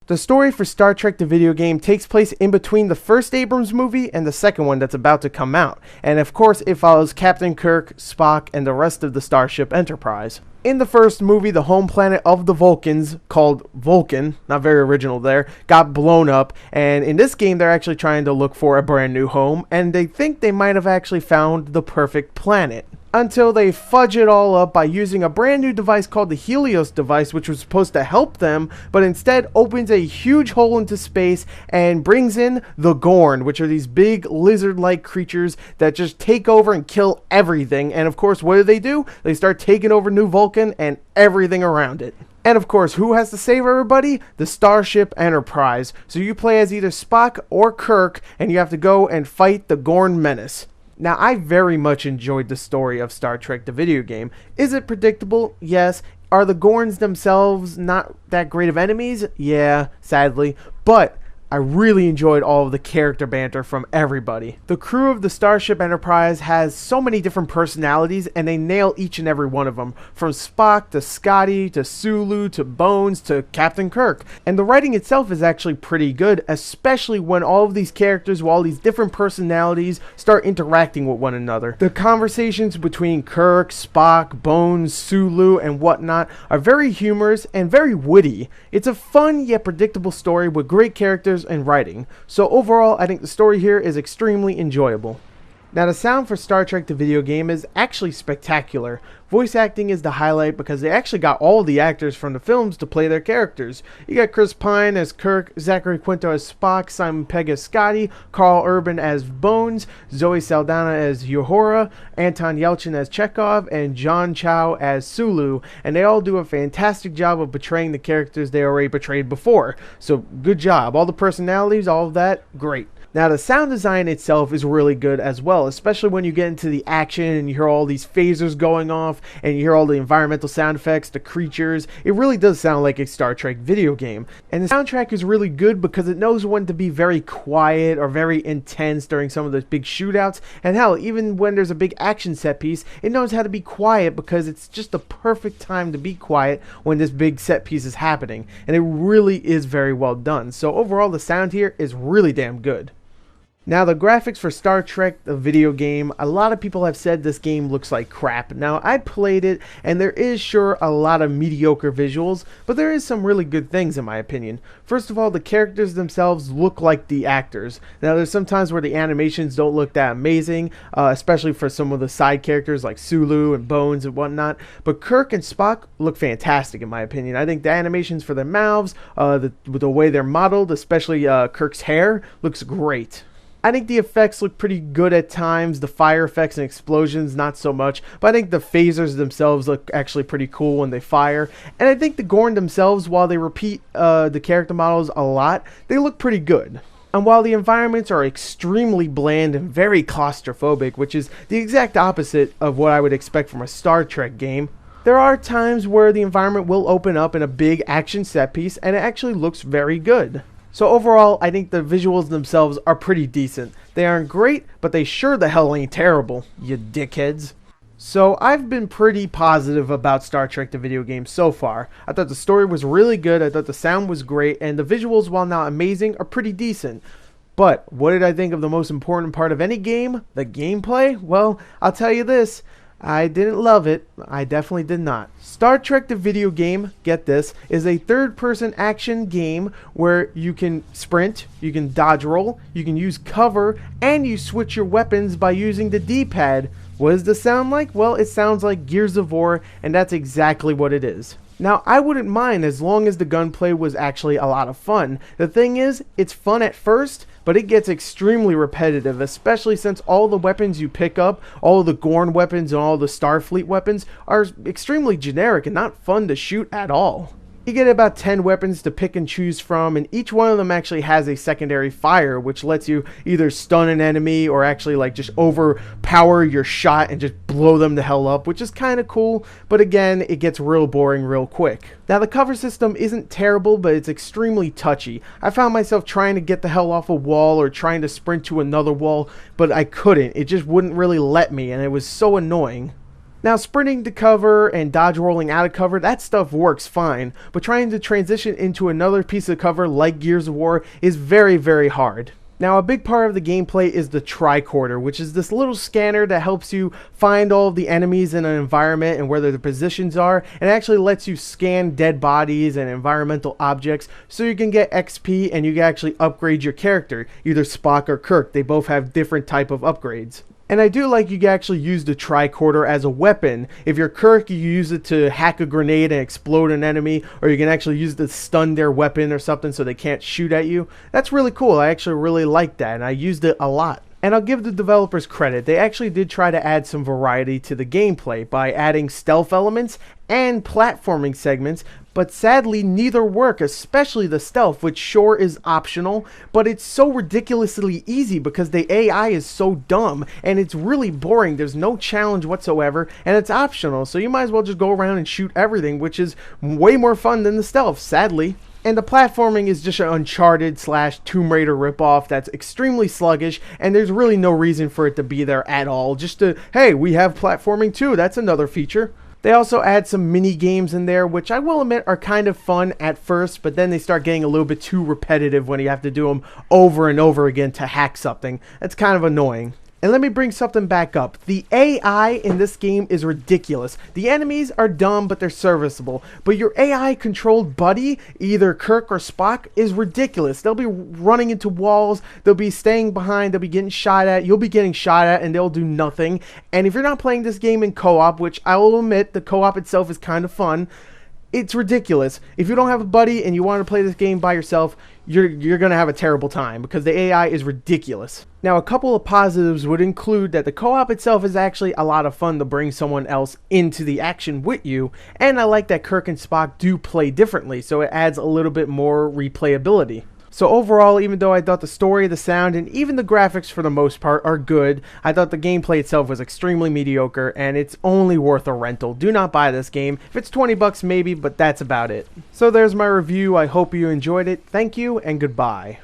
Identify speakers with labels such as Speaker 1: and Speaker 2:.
Speaker 1: The story for Star Trek the video game takes place in between the first Abrams movie and the second one that's about to come out, and of course it follows Captain Kirk, Spock, and the rest of the Starship Enterprise. In the first movie, the home planet of the Vulcans, called Vulcan, not very original there, got blown up, and in this game they're actually trying to look for a brand new home, and they think they might have actually found the perfect planet. Until they fudge it all up by using a brand new device called the Helios device, which was supposed to help them, but instead opens a huge hole into space and brings in the Gorn, which are these big lizard-like creatures that just take over and kill everything. And of course, what do? They start taking over New Vulcan and everything around it. And of course, who has to save everybody? The Starship Enterprise. So you play as either Spock or Kirk, and you have to go and fight the Gorn Menace. Now, I very much enjoyed the story of Star Trek the video game. Is it predictable? Yes. Are the Gorns themselves not that great of enemies? Yeah, sadly. But I really enjoyed all of the character banter from everybody. The crew of the Starship Enterprise has so many different personalities, and they nail each and every one of them. From Spock to Scotty to Sulu to Bones to Captain Kirk. And the writing itself is actually pretty good, especially when all of these characters with all these different personalities start interacting with one another. The conversations between Kirk, Spock, Bones, Sulu, and whatnot are very humorous and very witty. It's a fun yet predictable story with great characters and writing. So overall, I think the story here is extremely enjoyable. Now, the sound for Star Trek the video game is actually spectacular. Voice acting is the highlight because they actually got all the actors from the films to play their characters. You got Chris Pine as Kirk, Zachary Quinto as Spock, Simon Pegg as Scotty, Carl Urban as Bones, Zoe Saldana as Uhura, Anton Yelchin as Chekhov, and John Chow as Sulu, and they all do a fantastic job of portraying the characters they already portrayed before. So good job. All the personalities, all of that, great. Now, the sound design itself is really good as well, especially when you get into the action and you hear all these phasers going off and you hear all the environmental sound effects, the creatures. It really does sound like a Star Trek video game. And the soundtrack is really good because it knows when to be very quiet or very intense during some of the big shootouts. And hell, even when there's a big action set piece, it knows how to be quiet because it's just the perfect time to be quiet when this big set piece is happening. And it really is very well done. So overall, the sound here is really damn good. Now, the graphics for Star Trek, the video game, a lot of people have said this game looks like crap. Now, I played it, and there is sure a lot of mediocre visuals, but there is some really good things in my opinion. First of all, the characters themselves look like the actors. Now, there's some times where the animations don't look that amazing, especially for some of the side characters like Sulu and Bones and whatnot, but Kirk and Spock look fantastic in my opinion. I think the animations for their mouths, the way they're modeled, especially Kirk's hair, looks great. I think the effects look pretty good at times. The fire effects and explosions, not so much. But I think the phasers themselves look actually pretty cool when they fire. And I think the Gorn themselves, while they repeat the character models a lot, they look pretty good. And while the environments are extremely bland and very claustrophobic, which is the exact opposite of what I would expect from a Star Trek game, there are times where the environment will open up in a big action set piece and it actually looks very good. So overall, I think the visuals themselves are pretty decent. They aren't great, but they sure the hell ain't terrible, you dickheads. So I've been pretty positive about Star Trek the video game so far. I thought the story was really good, I thought the sound was great, and the visuals, while not amazing, are pretty decent. But what did I think of the most important part of any game? The gameplay? Well, I'll tell you this. I didn't love it. I definitely did not. Star Trek the video game, get this, is a third-person action game where you can sprint, you can dodge roll, you can use cover, and you switch your weapons by using the D-pad. What does this sound like? Well, it sounds like Gears of War, and that's exactly what it is. Now, I wouldn't mind as long as the gunplay was actually a lot of fun. The thing is, it's fun at first, but it gets extremely repetitive, especially since all the weapons you pick up, all the Gorn weapons and all the Starfleet weapons, are extremely generic and not fun to shoot at all. You get about 10 weapons to pick and choose from, and each one of them actually has a secondary fire, which lets you either stun an enemy or actually like just overpower your shot and just blow them the hell up, which is kind of cool, but again, it gets real boring real quick. Now, the cover system isn't terrible, but it's extremely touchy. I found myself trying to get the hell off a wall or trying to sprint to another wall, but I couldn't. It just wouldn't really let me, and it was so annoying. Now, sprinting to cover and dodge rolling out of cover, that stuff works fine, but trying to transition into another piece of cover like Gears of War is very, very hard. Now, a big part of the gameplay is the tricorder, which is this little scanner that helps you find all of the enemies in an environment and where their positions are, and it actually lets you scan dead bodies and environmental objects so you can get XP and you can actually upgrade your character, either Spock or Kirk. They both have different type of upgrades. And I do like you can actually use the tricorder as a weapon. If you're Kirk, you use it to hack a grenade and explode an enemy, or you can actually use it to stun their weapon or something so they can't shoot at you. That's really cool. I actually really like that, and I used it a lot. And I'll give the developers credit. They actually did try to add some variety to the gameplay by adding stealth elements and platforming segments, but sadly neither work, especially the stealth, which sure is optional, but it's so ridiculously easy because the AI is so dumb and it's really boring. There's no challenge whatsoever and it's optional, so you might as well just go around and shoot everything, which is way more fun than the stealth, sadly. And the platforming is just an Uncharted / Tomb Raider ripoff that's extremely sluggish, and there's really no reason for it to be there at all. Just to, hey, we have platforming too, that's another feature. They also add some mini games in there, which I will admit are kind of fun at first, but then they start getting a little bit too repetitive when you have to do them over and over again to hack something. That's kind of annoying. And let me bring something back up. The AI in this game is ridiculous. The enemies are dumb, but they're serviceable. But your AI-controlled buddy, either Kirk or Spock, is ridiculous. They'll be running into walls, they'll be staying behind, they'll be getting shot at, you'll be getting shot at, and they'll do nothing. And if you're not playing this game in co-op, which I will admit, the co-op itself is kind of fun, it's ridiculous. If you don't have a buddy and you want to play this game by yourself, you're going to have a terrible time because the AI is ridiculous. Now, a couple of positives would include that the co-op itself is actually a lot of fun to bring someone else into the action with you, and I like that Kirk and Spock do play differently, so it adds a little bit more replayability. So overall, even though I thought the story, the sound, and even the graphics for the most part are good, I thought the gameplay itself was extremely mediocre, and it's only worth a rental. Do not buy this game. If it's 20 bucks maybe, but that's about it. So there's my review. I hope you enjoyed it. Thank you, and goodbye.